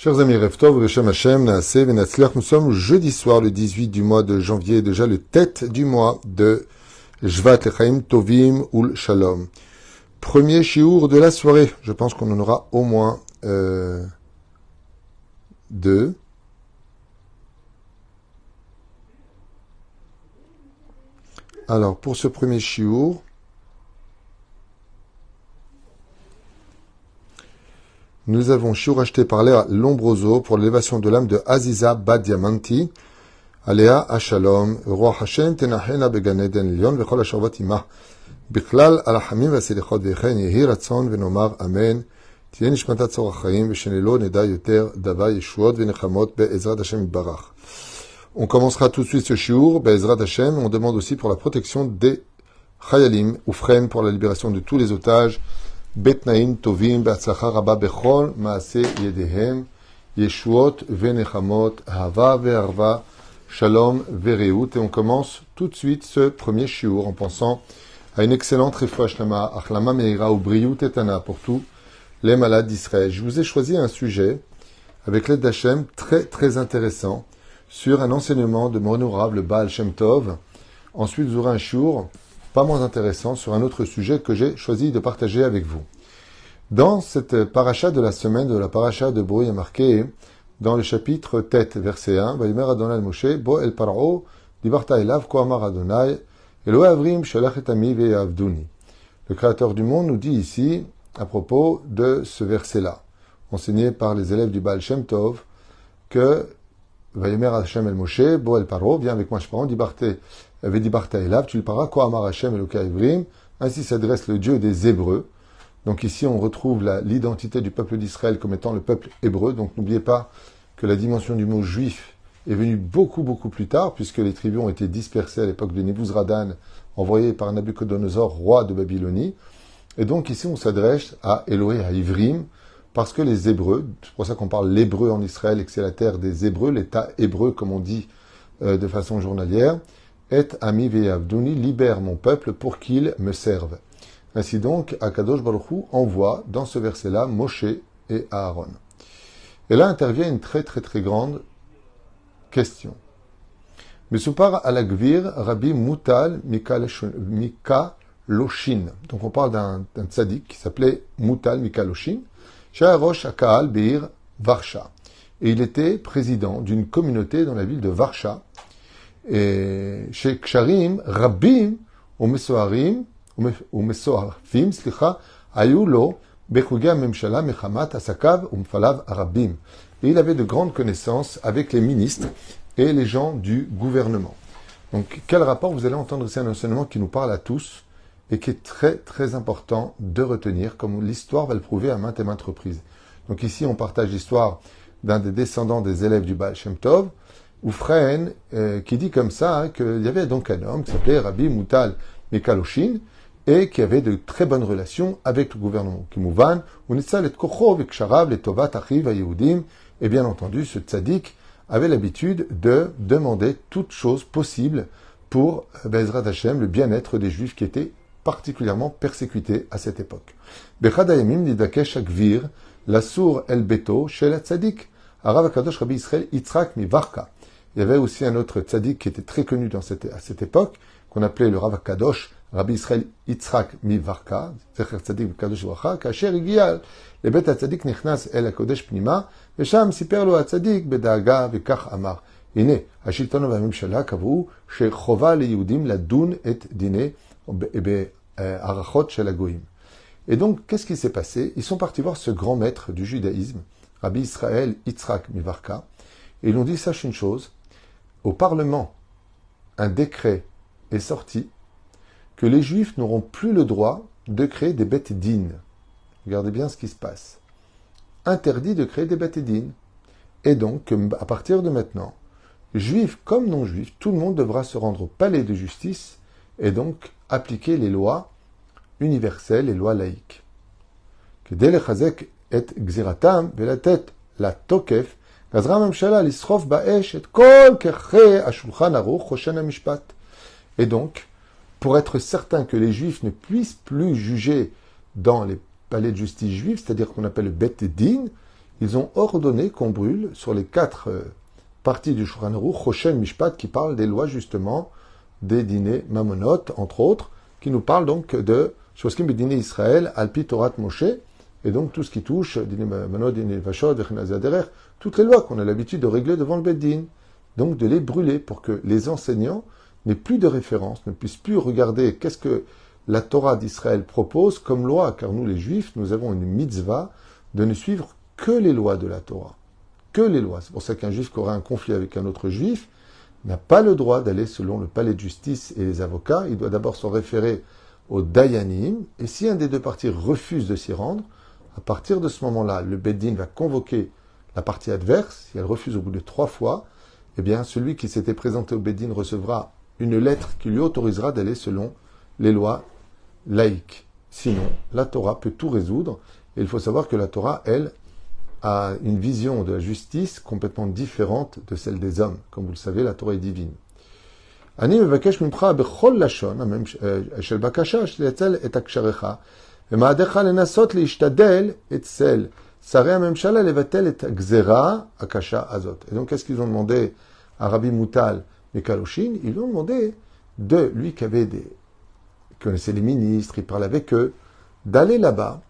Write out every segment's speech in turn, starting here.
Chers amis, Rev Tov, Beshem Hashem, Naaseh, Venatzliach, nous sommes jeudi soir, le 18 du mois de janvier, déjà le tête du mois de Shvat Lechaim Tovim Ul Shalom. Premier shiur de la soirée. Je pense qu'on en aura au moins deux. Alors, pour ce premier shiur, nous avons shiur acheté par Léa Lombroso pour l'élévation de l'âme de Aziza Badiamanti, Aléa Ashalom, Roi Hashem, Tenahena Began Eden Lyon, Vechol Asharvat Ima, Bichlal Alachamim Vaselichot Vechen, Yehi Ratzon, Venomar Amen, Tien Nishmatat Zorachayim, Veshenelo Neda Yoter, Dava Yeshuot, Venechamot, Be'ezrat Hashem Barach. On commencera tout de suite ce shiur, Be'ezrat Hashem. On demande aussi pour la protection des Chayalim, ou Fren pour la libération de tous les otages, Betnaim Tovim, Be'atzlacha Rabba Bechol, Maase Yedehem, Yeshuot, Venechamot, Hava Ve'arva, Shalom Vereut. Et on commence tout de suite ce premier shiur en pensant à une excellente refoua shlama, achlama meira ou briut etana pour tous les malades d'Israël. Je vous ai choisi un sujet avec l'aide d'Hachem très très intéressant sur un enseignement de mon honorable Baal Shem Tov. Ensuite, vous aurez un shiur pas moins intéressant sur un autre sujet que j'ai choisi de partager avec vous. Dans cette paracha de la semaine de la paracha de Bo, il y a marqué dans le chapitre Tet, verset 1, Vayimer Adonai Moshe, Bo el Paro, Dibarta elav, Ko amar Adonai, Elo avrim shalach et ami ve'avduni. Le Créateur du monde nous dit ici, à propos de ce verset-là, enseigné par les élèves du Baal Shem Tov, que Vayimer Hashem el Moshe, Bo el Paro, viens avec moi, je parle, Dibarta elav, tu le paras, Ko amar Hashem Eloka avrim, ainsi s'adresse le Dieu des Hébreux. Donc ici, on retrouve l'identité du peuple d'Israël comme étant le peuple hébreu. Donc n'oubliez pas que la dimension du mot juif est venue beaucoup plus tard, puisque les tribus ont été dispersées à l'époque de Nebuzradan, envoyé par Nabucodonosor, roi de Babylonie. Et donc ici, on s'adresse à Elohé, à Ivrim, parce que les Hébreux, c'est pour ça qu'on parle l'hébreu en Israël et que c'est la terre des Hébreux, l'État hébreu, comme on dit de façon journalière, et ami ve'avduni, libère mon peuple pour qu'il me serve. Ainsi donc, Akadosh Baruch Hu envoie dans ce verset-là Moshe et Aaron. Et là intervient une très grande question. Mesupar al Gvir Rabbi Mutal Mikaloshin. Donc on parle d'un tzaddik qui s'appelait Mutal Mikaloshin, Sha'arosh Akaal Beir Varsha. Et il était président d'une communauté dans la ville de Varsha. Et chez Ksharim, Rabbim ou Mesoharim, ומסועפים, היו לו בחוגי הממשלה מחמת עסקיו ומפעליו הרבים. Et il avait de grandes connaissances avec les ministres et les gens du gouvernement. Donc, quel rapport? Vous allez entendre ici un enseignement qui nous parle à tous et qui est très important de retenir, comme l'histoire va le prouver à maintes et maintes reprises. Donc ici, on partage l'histoire d'un des descendants des élèves du Baal Shem Tov, Oufren, qui dit comme ça qu'il y avait donc un homme qui s'appelait Rabbi Mutal Mikaloshin, et qui avait de très bonnes relations avec le gouvernement. Et bien entendu, ce tzaddik avait l'habitude de demander toutes choses possibles pour Be'ezrat Hashem, le bien-être des Juifs qui étaient particulièrement persécutés à cette époque. Bechad hayamim nidakesh agvir lasur el beto shel tzaddik Arav Akadosh Rabbi Israël Yitzhak Mivarka. Il y avait aussi un autre tzaddik qui était très connu à cette époque, qu'on appelait le Rav Akadosh Rabbi Israël Yitzhak Mivarka, Zecher Tzadik Kadosh Bracha, Kasher Igial, le Bet HaTzadik Nichnas El HaKodesh Pnima, ושם סיפר לו הצדיק בדאגה וכך אמר, הנה, השלטון והממשלה קבעו שחובה ליהודים לדון את דיני בהערכות של הגויים. Et donc, qu'est-ce qui s'est passé? Ils sont partis voir ce grand maître du judaïsme, Rabbi Israël Yitzhak Mivarka, et ils lui ont dit, sache une chose, au Parlement, un décret est sorti que les Juifs n'auront plus le droit de créer des bêtes dînes. Regardez bien ce qui se passe. Interdit de créer des bêtes dînes. Et donc, à partir de maintenant, Juifs comme non-Juifs, tout le monde devra se rendre au palais de justice et donc appliquer les lois universelles, les lois laïques. Kedei lechazek et gziratam velatet la tokef gazra hamamshala lisrof ba'esh et kol kerche hashulchan aruch choshen hamishpat. Et donc, pour être certain que les Juifs ne puissent plus juger dans les palais de justice juifs, c'est-à-dire qu'on appelle le Bet Din, ils ont ordonné qu'on brûle sur les 4 parties du Shulchan Aruch, Choshen Mishpat, qui parlent des lois justement des dîners Mamonot, entre autres, qui nous parlent donc de Shoskim B'Dinei Israël, Alpi Torat Moshe, et donc tout ce qui touche Dînei Mamonot, Dînei Vashot, Vechinazé Aderer, toutes les lois qu'on a l'habitude de régler devant le Beddin, donc de les brûler pour que les enseignants n'aient plus de référence, ne puissent plus regarder qu'est-ce que la Torah d'Israël propose comme loi, car nous les Juifs, nous avons une mitzvah de ne suivre que les lois de la Torah. Que les lois. C'est pour ça qu'un Juif qui aura un conflit avec un autre Juif n'a pas le droit d'aller selon le palais de justice et les avocats. Il doit d'abord se référer au Dayanim, et si un des deux parties refuse de s'y rendre, à partir de ce moment-là, le Beddin va convoquer la partie adverse. Si elle refuse au bout de 3 fois, eh bien, celui qui s'était présenté au Beddin recevra une lettre qui lui autorisera d'aller selon les lois laïques. Sinon, la Torah peut tout résoudre. Et il faut savoir que la Torah, elle, a une vision de la justice complètement différente de celle des hommes. Comme vous le savez, la Torah est divine. אני מבקש ממך בכל לשון של בקשה שתנצל את הקשריך ומעדיך לנסות להשתדל אצל שרי הממשלה לבטל את הגזרה הקשה הזאת. Et donc, qu'est-ce qu'ils ont demandé à Rabbi Moutal Mekalouchine? Ils lui ont demandé de lui qui connaissait les ministres, il parlait avec eux, d'aller là-bas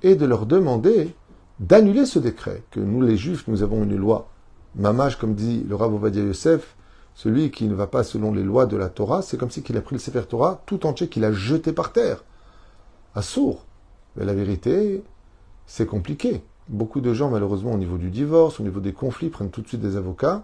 et de leur demander d'annuler ce décret, que nous les Juifs, nous avons une loi. Mamash, comme dit le Rav Ovadia Yosef, celui qui ne va pas selon les lois de la Torah, c'est comme si qu'il a pris le Sefer Torah tout entier, qu'il a jeté par terre, à sourd. Mais la vérité, c'est compliqué. Beaucoup de gens, malheureusement, au niveau du divorce, au niveau des conflits, prennent tout de suite des avocats.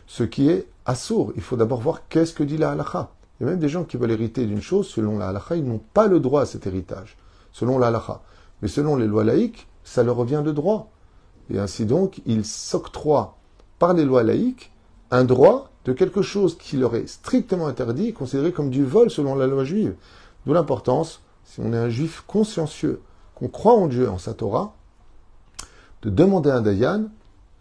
Ce qui est assourd, il faut d'abord voir qu'est-ce que dit la halakha. Il y a même des gens qui veulent hériter d'une chose, selon la halakha, ils n'ont pas le droit à cet héritage, selon la halakha. Mais selon les lois laïques, ça leur revient de droit. Et ainsi donc, ils s'octroient par les lois laïques un droit de quelque chose qui leur est strictement interdit et considéré comme du vol selon la loi juive. D'où l'importance, si on est un juif consciencieux, qu'on croit en Dieu, en sa Torah, de demander à un dayan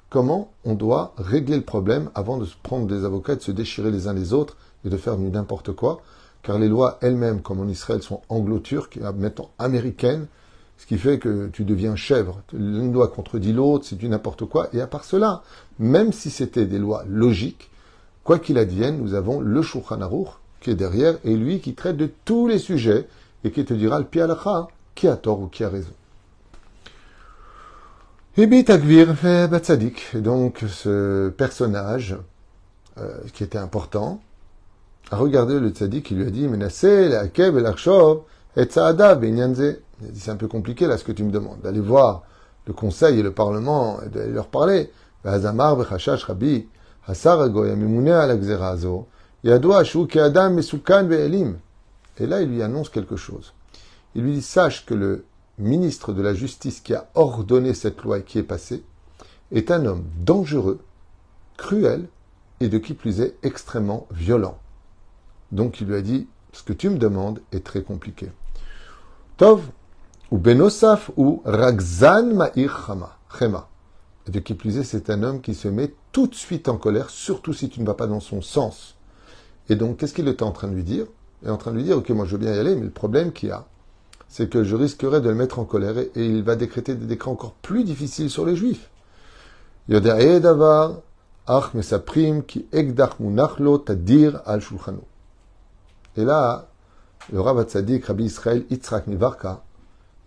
comment on doit régler le problème avant de se prendre des avocats, de se déchirer les uns les autres et de faire n'importe quoi, car les lois elles-mêmes, comme en Israël, sont anglo-turques, maintenant américaines, ce qui fait que tu deviens chèvre. L'une loi contredit l'autre, c'est du n'importe quoi. Et à part cela, même si c'était des lois logiques, quoi qu'il advienne, nous avons le Shulchan Aruch qui est derrière, et lui qui traite de tous les sujets, et qui te dira le pi halakha, qui a tort ou qui a raison. Ibit Agvir fait Batzadik. Et donc, ce personnage, qui était important, a regardé le tzaddik qui lui a dit, Menasseh, l'akeb, l'achshov, et tza'ada, benyanze. Il a dit, c'est un peu compliqué là ce que tu me demandes, d'aller voir le conseil et le parlement et d'aller leur parler. V'azamar v'chashash rabbi, hasar agoy amimune al agzera azo, yadua shu ke'adam mesukan ve'elim. Et là, il lui annonce quelque chose. Il lui dit, sache que le ministre de la Justice qui a ordonné cette loi et qui est passée est un homme dangereux, cruel et de qui plus est extrêmement violent. Donc il lui a dit, ce que tu me demandes est très compliqué. Tov, ou Benosaf, ou Ragzan Ma'ir Chema. Et de qui plus est, c'est un homme qui se met tout de suite en colère, surtout si tu ne vas pas dans son sens. Et donc, qu'est-ce qu'il était en train de lui dire? Il est en train de lui dire, ok, moi je veux bien y aller, mais le problème qu'il y a, c'est que je risquerais de le mettre en colère et il va décréter des décrets encore plus difficiles sur les Juifs. Yoda'e davar, ach mesaprim, ki egdach munachlo tadir al shulchano. Et là, le Rav Tzadik, Rabbi Israël, Yitzhak Mivarka,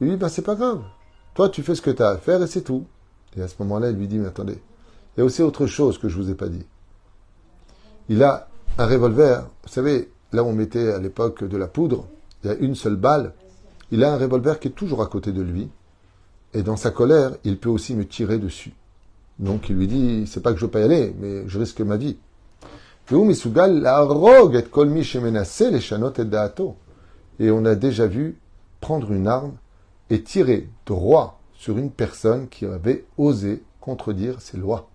il lui dit, c'est pas grave. Toi, tu fais ce que tu as à faire et c'est tout. Et à ce moment-là, il lui dit, mais attendez, il y a aussi autre chose que je vous ai pas dit. Il a un revolver. Vous savez, là où on mettait à l'époque de la poudre, il y a une seule balle. Il a un revolver qui est toujours à côté de lui. Et dans sa colère, il peut aussi me tirer dessus. Donc il lui dit, c'est pas que je veux pas y aller, mais je risque ma vie. Et on a déjà vu prendre une arme et tirer droit sur une personne qui avait osé contredire ses lois.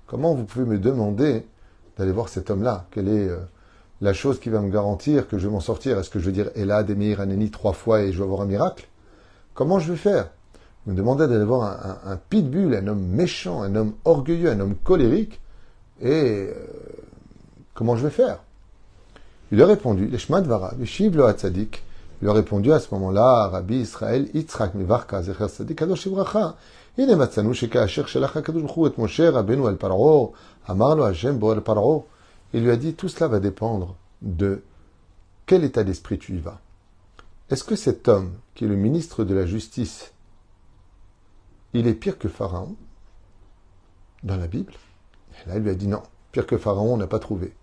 Comment vous pouvez me demander d'aller voir cet homme-là? Quelle est la chose qui va me garantir que je vais m'en sortir? Est-ce que je veux dire Elad, Emir, Aneni 3 fois et je vais avoir un miracle? Comment je vais faire? Vous me demandez d'aller voir un pitbull, un homme méchant, un homme orgueilleux, un homme colérique, et comment je vais faire? Il a répondu, Leshma Dvara, Vishiv lo hatzadik, Il lui a répondu à ce moment-là, Rabbi Israël, Yitzhak Mivarka, Zecher Sadik, Kadosh Ibracha. הנה מצאנו שכאשר שלח הקדוש ברוך הוא את משה רבנו אל פרעה, אמר לו השם בוא אל פרעה. Il lui a dit, tout cela va dépendre de quel état d'esprit tu y vas. Est-ce que cet homme, qui est le ministre de la justice, il est pire que Pharaon dans la Bible? Et là, il lui a dit non, pire que Pharaon, on n'a pas trouvé.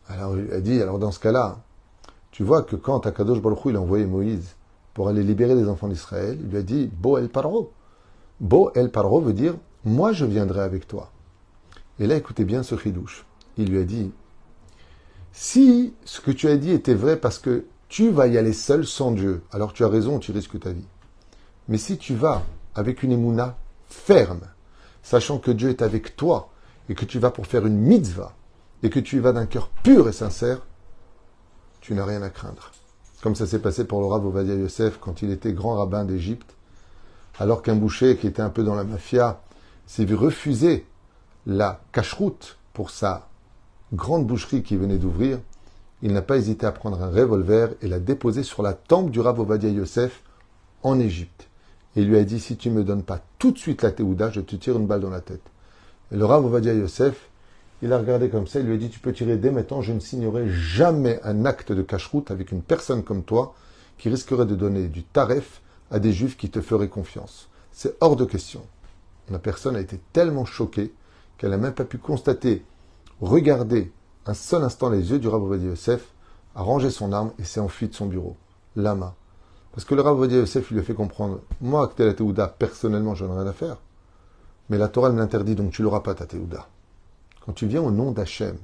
Alors il a dit, alors dans ce cas-là, tu vois que quand Akadosh Baruch Hu, il a envoyé Moïse pour aller libérer les enfants d'Israël, il lui a dit, Bo el Paro. Bo el Paro veut dire, moi je viendrai avec toi. Et là, écoutez bien ce chidouche. Il lui a dit, si ce que tu as dit était vrai parce que tu vas y aller seul sans Dieu, alors tu as raison, tu risques ta vie. Mais si tu vas avec une émouna ferme, sachant que Dieu est avec toi, et que tu vas pour faire une mitzvah, et que tu y vas d'un cœur pur et sincère, tu n'as rien à craindre. Comme ça s'est passé pour le Rav Ovadia Yosef quand il était grand rabbin d'Égypte, alors qu'un boucher qui était un peu dans la mafia s'est vu refuser la cacheroute pour sa grande boucherie qui venait d'ouvrir, il n'a pas hésité à prendre un revolver et l'a déposé sur la tempe du Rav Ovadia Yosef en Égypte. Et il lui a dit, si tu ne me donnes pas tout de suite la Théouda, je te tire une balle dans la tête. Et le Rav Ovadia Yosef, il a regardé comme ça, il lui a dit, tu peux tirer dès maintenant, je ne signerai jamais un acte de cacheroute avec une personne comme toi qui risquerait de donner du taref à des juifs qui te feraient confiance. C'est hors de question. La personne a été tellement choquée qu'elle n'a même pas pu constater, regarder un seul instant les yeux du Rav Ovadia Yosef, a rangé son arme et s'est enfui de son bureau. Lama. Parce que le Rav Ovadia Yosef, il lui a fait comprendre, moi, que t'es la Théouda, personnellement, je n'en ai rien à faire. Mais la Torah me l'interdit, donc tu l'auras pas, ta Théouda. Quand tu viens au nom d'Hachem,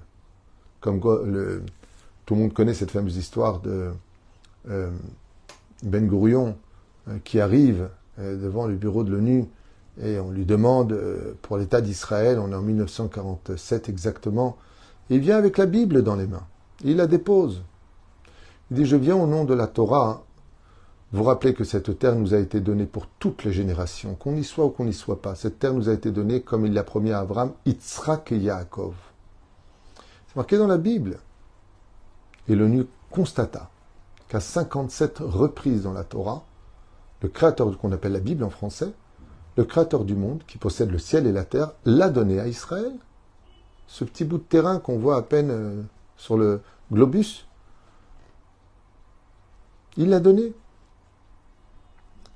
comme tout le monde connaît cette fameuse histoire de Ben Gourion qui arrive devant le bureau de l'ONU et on lui demande pour l'État d'Israël, on est en 1947 exactement, et il vient avec la Bible dans les mains. Il la dépose. Il dit, je viens au nom de la Torah. Vous rappelez que cette terre nous a été donnée pour toutes les générations, qu'on y soit ou qu'on n'y soit pas. Cette terre nous a été donnée, comme il l'a promis à Abraham, Yitzhak et Yaakov. C'est marqué dans la Bible. Et l'ONU constata qu'à 57 reprises dans la Torah, le créateur qu'on appelle la Bible en français, le créateur du monde, qui possède le ciel et la terre, l'a donné à Israël. Ce petit bout de terrain qu'on voit à peine sur le globus, il l'a donné.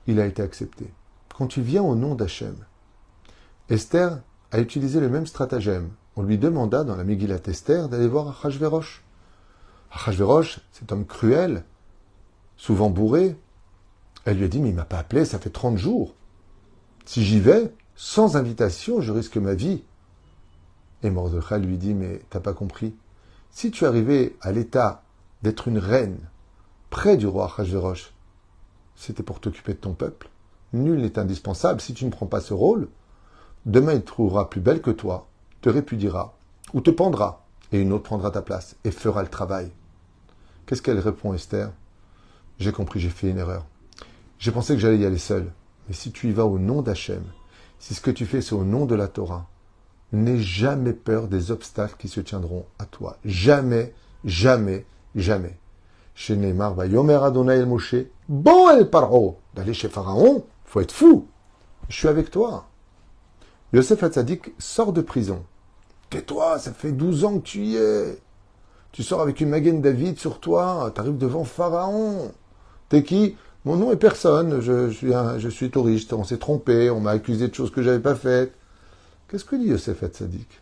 Il a été accepté. Quand tu viens au nom d'Hachem, Esther a utilisé le même stratagème. On lui demanda dans la Megillat Esther d'aller voir Achashverosh. Achashverosh, cet homme cruel, souvent bourré, elle lui a dit, mais il ne m'a pas appelé, ça fait 30 jours. Si j'y vais, sans invitation, je risque ma vie. Et Mordechai lui dit, mais t'as pas compris. Si tu arrivais à l'état d'être une reine près du roi Achashverosh, c'était pour t'occuper de ton peuple. Nul n'est indispensable. Si tu ne prends pas ce rôle, demain il te trouvera plus belle que toi, te répudiera, ou te pendra, et une autre prendra ta place, et fera le travail. Qu'est-ce qu'elle répond, Esther? J'ai compris, j'ai fait une erreur. J'ai pensé que j'allais y aller seul. Mais si tu y vas au nom d'Hachem, si ce que tu fais c'est au nom de la Torah, n'aie jamais peur des obstacles qui se tiendront à toi. Jamais, jamais, jamais. Chez Neymar, va Yomer Adonai el Moshe, bon el Paro, d'aller chez Pharaon, faut être fou. Je suis avec toi. Yosef Hatzadik sort de prison. Tais-toi, ça fait 12 ans que tu y es. Tu sors avec une Magen David sur toi, tu arrives devant Pharaon. T'es qui? Mon nom est personne, je suis touriste, on s'est trompé, on m'a accusé de choses que je n'avais pas faites. Qu'est-ce que dit Yosef Hatzadik?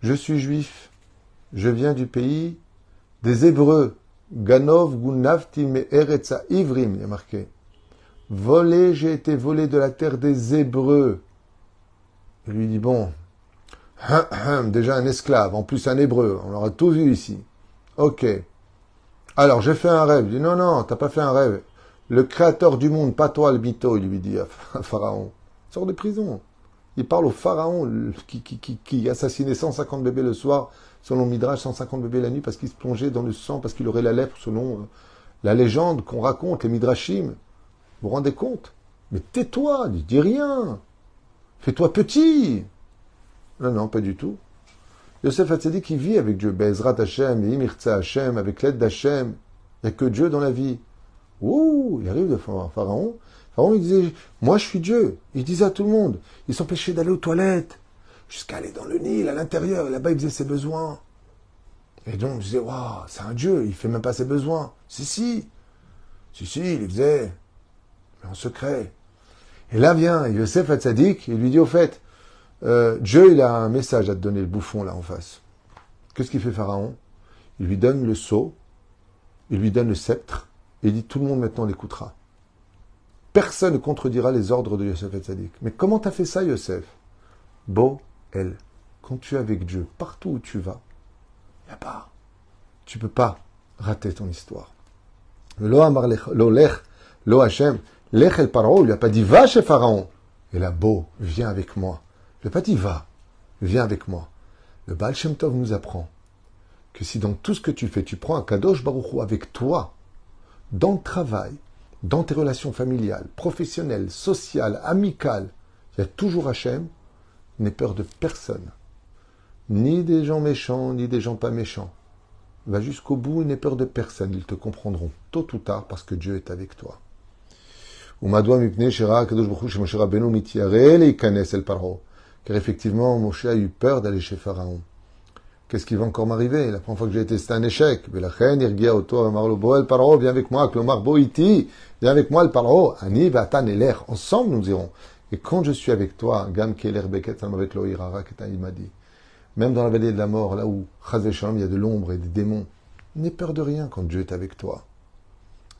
Je suis juif, je viens du pays des Hébreux. Ganov gunavti me eretza ivrim, il y a marqué. Volé, j'ai été volé de la terre des Hébreux. Il lui dit, bon, déjà un esclave, en plus un Hébreu, on l'aura tout vu ici. Ok. Alors, j'ai fait un rêve. Il dit, non, t'as pas fait un rêve. Le créateur du monde, pas toi, le mytho, il lui dit à Pharaon. Il sort de prison. Il parle au Pharaon qui assassinait 150 bébés le soir, selon Midrash, 150 bébés la nuit, parce qu'il se plongeait dans le sang, parce qu'il aurait la lèpre, selon la légende qu'on raconte, les Midrashim. Vous vous rendez compte? Mais tais-toi, dis rien. Fais-toi petit. Non, pas du tout. Yosef Hatzadik qui vit avec Dieu, Be'ezrat Hashem, Imirtza Hashem, avec l'aide d'Hachem. Il n'y a que Dieu dans la vie. Ouh, il arrive devant Pharaon. Pharaon, il disait, moi je suis Dieu. Il disait à tout le monde, il s'empêchait d'aller aux toilettes, jusqu'à aller dans le Nil, à l'intérieur. Là-bas, il faisait ses besoins. Et donc, je disais, waouh, c'est un Dieu, il fait même pas ses besoins. Si, il les faisait, mais en secret. Et là vient Yosef Hatzadik, il lui dit, au fait, Dieu, il a un message à te donner, le bouffon, là, en face. Qu'est-ce qu'il fait Pharaon? Il lui donne le sceau, il lui donne le sceptre, et il dit, tout le monde maintenant l'écoutera. Personne ne contredira les ordres de Yosef Hatzadik. Mais comment t'as fait ça, Yosef? Bo, elle, quand tu es avec Dieu, partout où tu vas, il n'y a pas. Tu ne peux pas rater ton histoire. Lo amar lo lech, lo Hashem, lech el Paro, il lui a pas dit va chez Pharaon. Et là, Bo, viens avec moi. Il lui a pas dit va, viens avec moi. Le Baal Shem Tov nous apprend que si dans tout ce que tu fais, tu prends un Kadosh Baruch Hu avec toi, dans le travail, dans tes relations familiales, professionnelles, sociales, amicales, il y a toujours Hachem, n'aie peur de personne. Ni des gens méchants, ni des gens pas méchants. Va jusqu'au bout et n'aie peur de personne. Ils te comprendront tôt ou tard parce que Dieu est avec toi. Car effectivement, Moshe a eu peur d'aller chez Pharaon. Qu'est-ce qui va encore m'arriver? La première fois que j'ai été, c'était un échec. Viens avec moi, viens avec moi, le Paro. Ani, Vatan et l'air. Ensemble, nous irons. Et quand je suis avec toi, Gam Keler Beket, avec Loïrara, il m'a dit, même dans la vallée de la mort, là où, Chaz Shalom, il y a de l'ombre et des démons, n'aie peur de rien quand Dieu est avec toi.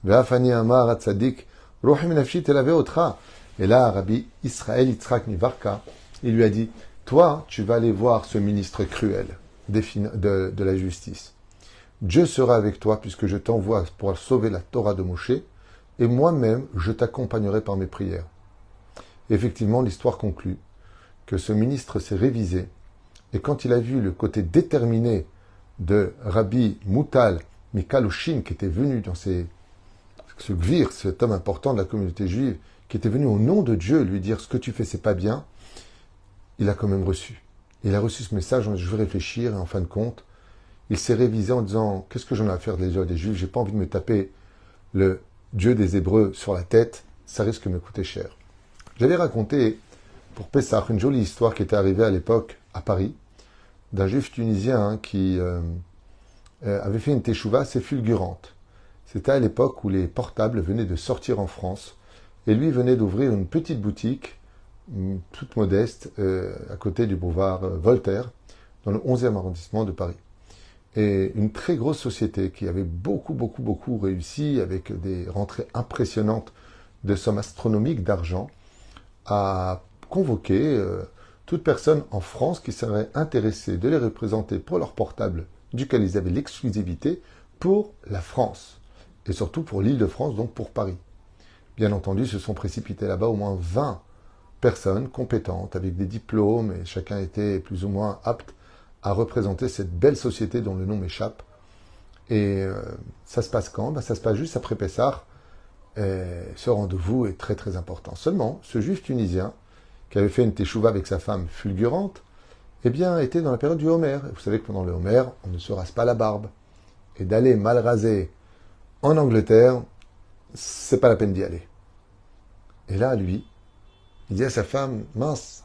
Ve'afani Amar Atzadik, Rohim Nafshi Telave Otra. Et là, Rabbi Israël Yitzhak Mivarka, il lui a dit, toi, tu vas aller voir ce ministre cruel de la justice. Dieu sera avec toi puisque je t'envoie pour sauver la Torah de Moshe, et moi-même, je t'accompagnerai par mes prières. Et effectivement, l'histoire conclut que ce ministre s'est révisé, et quand il a vu le côté déterminé de Rabbi Moutal Mikalushin, qui était venu dans ce gvir, cet homme important de la communauté juive, qui était venu au nom de Dieu lui dire ce que tu fais, c'est pas bien, il a quand même reçu. Il a reçu ce message, je vais réfléchir, et en fin de compte, il s'est révisé en disant, qu'est-ce que j'en ai à faire des Juifs, j'ai pas envie de me taper le Dieu des Hébreux sur la tête, ça risque de me coûter cher. J'avais raconté, pour Pessah, une jolie histoire qui était arrivée à l'époque à Paris, d'un juif tunisien qui avait fait une teshuva assez fulgurante. C'était à l'époque où les portables venaient de sortir en France, et lui venait d'ouvrir une petite boutique, toute modeste, à côté du boulevard Voltaire, dans le 11e arrondissement de Paris. Et une très grosse société qui avait beaucoup réussi, avec des rentrées impressionnantes de sommes astronomiques d'argent, a convoqué toute personne en France qui serait intéressée de les représenter pour leur portable, duquel ils avaient l'exclusivité, pour la France. Et surtout pour l'Île-de-France, donc pour Paris. Bien entendu, se sont précipités là-bas au moins 20 personnes compétentes, avec des diplômes, et chacun était plus ou moins apte à représenter cette belle société dont le nom m'échappe. Et ça se passe quand? Ça se passe juste après Pessah. Ce rendez-vous est très très important. Seulement, ce juif tunisien, qui avait fait une teshuva avec sa femme fulgurante, eh bien, était dans la période du Homer. Et vous savez que pendant le Homer, on ne se rase pas la barbe. Et d'aller mal rasé en Angleterre, c'est pas la peine d'y aller. Et là, lui, il dit à sa femme, mince,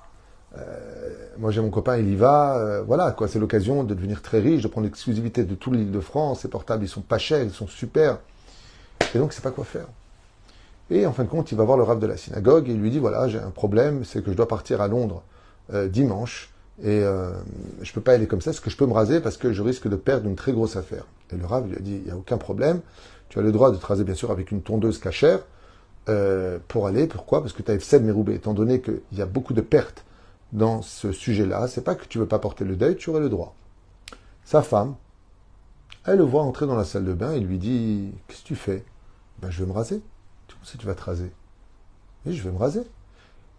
moi j'ai mon copain, il y va, voilà, quoi, c'est l'occasion de devenir très riche, de prendre l'exclusivité de toute l'île de France, ces portables, ils sont pas chers, ils sont super. Et donc, il sait pas quoi faire. Et en fin de compte, il va voir le rav de la synagogue et il lui dit, voilà, j'ai un problème, c'est que je dois partir à Londres dimanche et je peux pas aller comme ça, est-ce que je peux me raser parce que je risque de perdre une très grosse affaire? Et le rav lui a dit, il n'y a aucun problème, tu as le droit de te raser bien sûr avec une tondeuse cachère pour aller, pourquoi? Parce que tu as F7 Méroubé, étant donné qu'il y a beaucoup de pertes dans ce sujet-là, c'est pas que tu veux pas porter le deuil, tu aurais le droit. Sa femme, elle le voit entrer dans la salle de bain et lui dit, qu'est-ce que tu fais? Ben, je vais me raser. Si tu vas te raser. Oui, je vais me raser.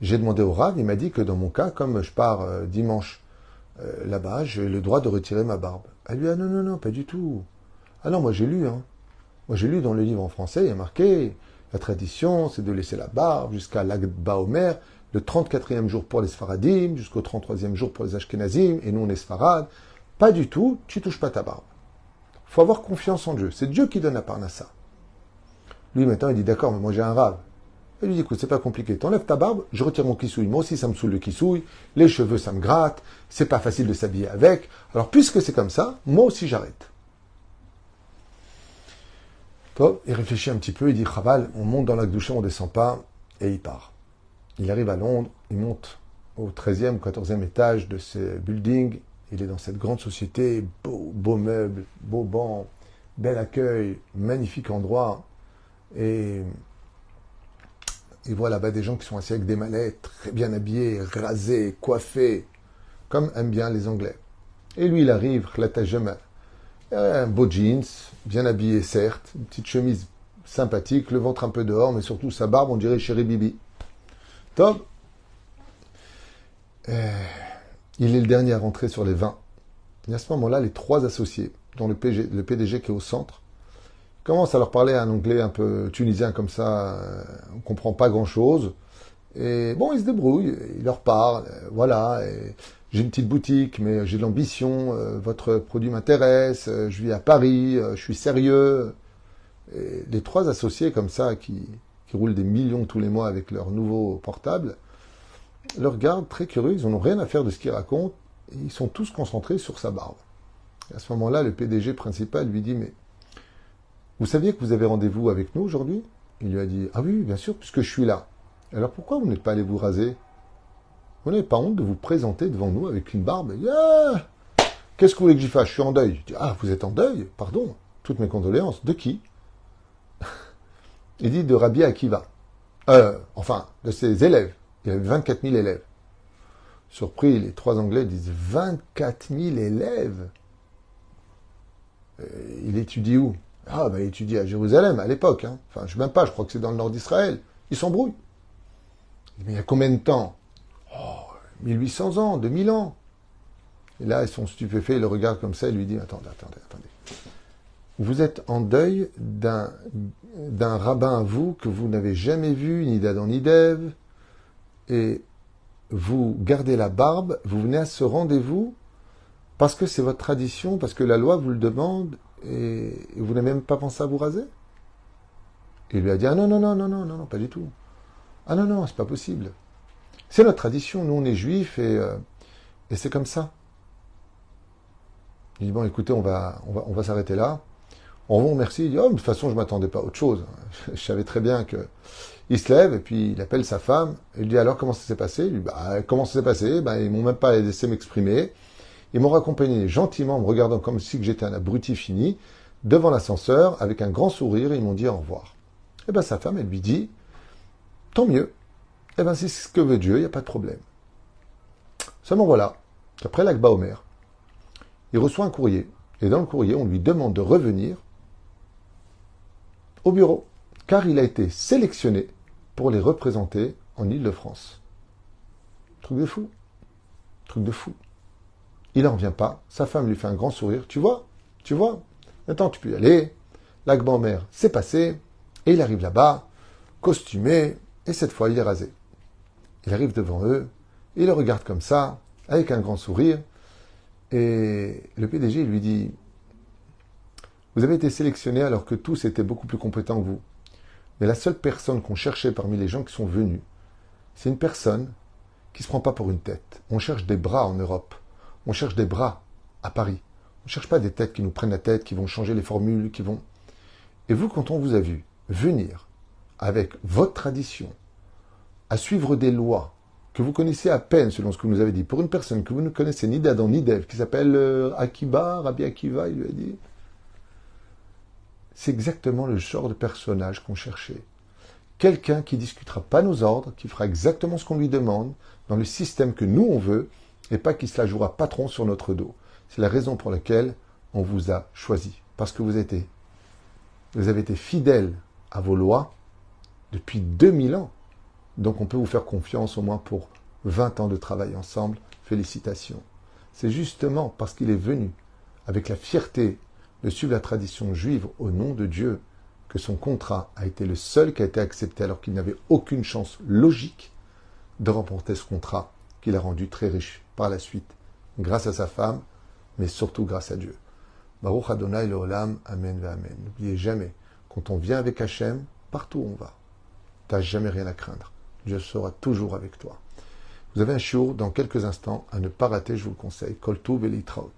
J'ai demandé au Rav, il m'a dit que dans mon cas, comme je pars dimanche là-bas, j'ai le droit de retirer ma barbe. Elle lui a dit, non, pas du tout. Ah non, moi j'ai lu, hein. Moi j'ai lu dans le livre en français, il y a marqué, la tradition, c'est de laisser la barbe jusqu'à l'Agba Omer, le 34e jour pour les Sfaradim, jusqu'au 33e jour pour les Ashkenazim, et nous on est Sfarad. Pas du tout, tu touches pas ta barbe. Il faut avoir confiance en Dieu. C'est Dieu qui donne la parnassa. Lui, maintenant, il dit, d'accord, mais moi j'ai un rave. Il lui dit, écoute, c'est pas compliqué. T'enlèves ta barbe, je retire mon kissouille. Moi aussi, ça me saoule le kissouille. Les cheveux, ça me gratte. C'est pas facile de s'habiller avec. Alors, puisque c'est comme ça, moi aussi, j'arrête. Toi, il réfléchit un petit peu, il dit, Chaval, on monte dans la douche, on descend pas, et il part. Il arrive à Londres, il monte au 13e, 14e étage de ce building. Il est dans cette grande société, beau meuble, beau banc, bel accueil, magnifique endroit. Et il voit là-bas des gens qui sont assis avec des mallettes, très bien habillés, rasés, coiffés, comme aiment bien les Anglais. Et lui, il arrive, un beau jeans, bien habillé certes, une petite chemise sympathique, le ventre un peu dehors, mais surtout sa barbe, on dirait Chéri Bibi. Top. Il est le dernier à rentrer sur les 20. Et à ce moment-là, les 3 associés, dont le PDG qui est au centre, commencent à leur parler un anglais un peu tunisien comme ça, on ne comprend pas grand-chose. Et bon, ils se débrouillent, ils leur parlent, voilà, j'ai une petite boutique, mais j'ai de l'ambition, votre produit m'intéresse, je vis à Paris, je suis sérieux. Et les 3 associés comme ça, qui roulent des millions tous les mois avec leur nouveau portable, le regardent très curieux, ils n'en ont rien à faire de ce qu'ils racontent, et ils sont tous concentrés sur sa barbe. Et à ce moment-là, le PDG principal lui dit, mais vous saviez que vous avez rendez-vous avec nous aujourd'hui? Il lui a dit, ah oui, bien sûr, puisque je suis là. Alors pourquoi vous n'êtes pas allé vous raser? Vous n'avez pas honte de vous présenter devant nous avec une barbe? Yeah. Qu'est-ce que vous voulez que j'y fasse? Je suis en deuil. Je dis, ah, vous êtes en deuil? Pardon, toutes mes condoléances. De qui? Il dit de Rabbi Akiva. Enfin, de ses élèves. Il y avait 24 000 élèves. Surpris, les 3 Anglais disent 24 000 élèves. Il étudie où? Ah, ben, il étudie à Jérusalem à l'époque. Hein. Enfin, je ne sais même pas, je crois que c'est dans le nord d'Israël. Ils s'embrouillent. Mais il y a combien de temps? Oh, 1800 ans, 2000 ans. Et là, ils sont stupéfaits, ils le regardent comme ça, et lui disent, attendez. Vous êtes en deuil d'un rabbin à vous que vous n'avez jamais vu, ni d'Adam ni d'Ève, et vous gardez la barbe, vous venez à ce rendez-vous parce que c'est votre tradition, parce que la loi vous le demande, et vous n'avez même pas pensé à vous raser? Et il lui a dit, ah non, pas du tout. Ah non, c'est pas possible. C'est notre tradition, nous on est juifs, et c'est comme ça. Il dit, bon écoutez, on va s'arrêter là. On vous remercie. Il dit, oh, de toute façon, je ne m'attendais pas à autre chose. Je savais très bien que... Il se lève et puis il appelle sa femme. Il lui dit, alors comment ça s'est passé? Il lui dit, comment ça s'est passé? Ils m'ont même pas laissé m'exprimer. Ils m'ont raccompagné gentiment, en me regardant comme si j'étais un abruti fini, devant l'ascenseur, avec un grand sourire, et ils m'ont dit au revoir. Et sa femme, elle lui dit, tant mieux. C'est ce que veut Dieu, il n'y a pas de problème. Seulement voilà, après l'Akba Omer, il reçoit un courrier. Et dans le courrier, on lui demande de revenir au bureau, car il a été sélectionné pour les représenter en Île-de-France. Truc de fou. Il n'en revient pas. Sa femme lui fait un grand sourire. Tu vois, maintenant tu peux y aller. L'Akba Omer, c'est passé. Et il arrive là-bas, costumé, et cette fois, il est rasé. Il arrive devant eux, il le regarde comme ça, avec un grand sourire, et le PDG lui dit, vous avez été sélectionné alors que tous étaient beaucoup plus compétents que vous. Mais la seule personne qu'on cherchait parmi les gens qui sont venus, c'est une personne qui ne se prend pas pour une tête. On cherche des bras en Europe. On cherche des bras à Paris. On ne cherche pas des têtes qui nous prennent la tête, qui vont changer les formules, qui vont... Et vous, quand on vous a vu venir avec votre tradition, à suivre des lois que vous connaissez à peine, selon ce que vous nous avez dit, pour une personne que vous ne connaissez ni d'Adam ni d'Ève, qui s'appelle Rabbi Akiva, il lui a dit, c'est exactement le genre de personnage qu'on cherchait. Quelqu'un qui ne discutera pas nos ordres, qui fera exactement ce qu'on lui demande, dans le système que nous on veut, et pas qui se la jouera patron sur notre dos. C'est la raison pour laquelle on vous a choisi. Parce que vous avez été fidèles à vos lois depuis 2000 ans. Donc on peut vous faire confiance au moins pour 20 ans de travail ensemble. Félicitations. C'est justement parce qu'il est venu avec la fierté de suivre la tradition juive au nom de Dieu que son contrat a été le seul qui a été accepté alors qu'il n'avait aucune chance logique de remporter ce contrat qu'il a rendu très riche par la suite, grâce à sa femme, mais surtout grâce à Dieu. Baruch Adonai Leolam, Amen ve Amen. N'oubliez jamais, quand on vient avec Hachem, partout où on va. Tu n'as jamais rien à craindre. Dieu sera toujours avec toi. Vous avez un shiur dans quelques instants à ne pas rater, je vous le conseille. Kol Tuv et Litraot.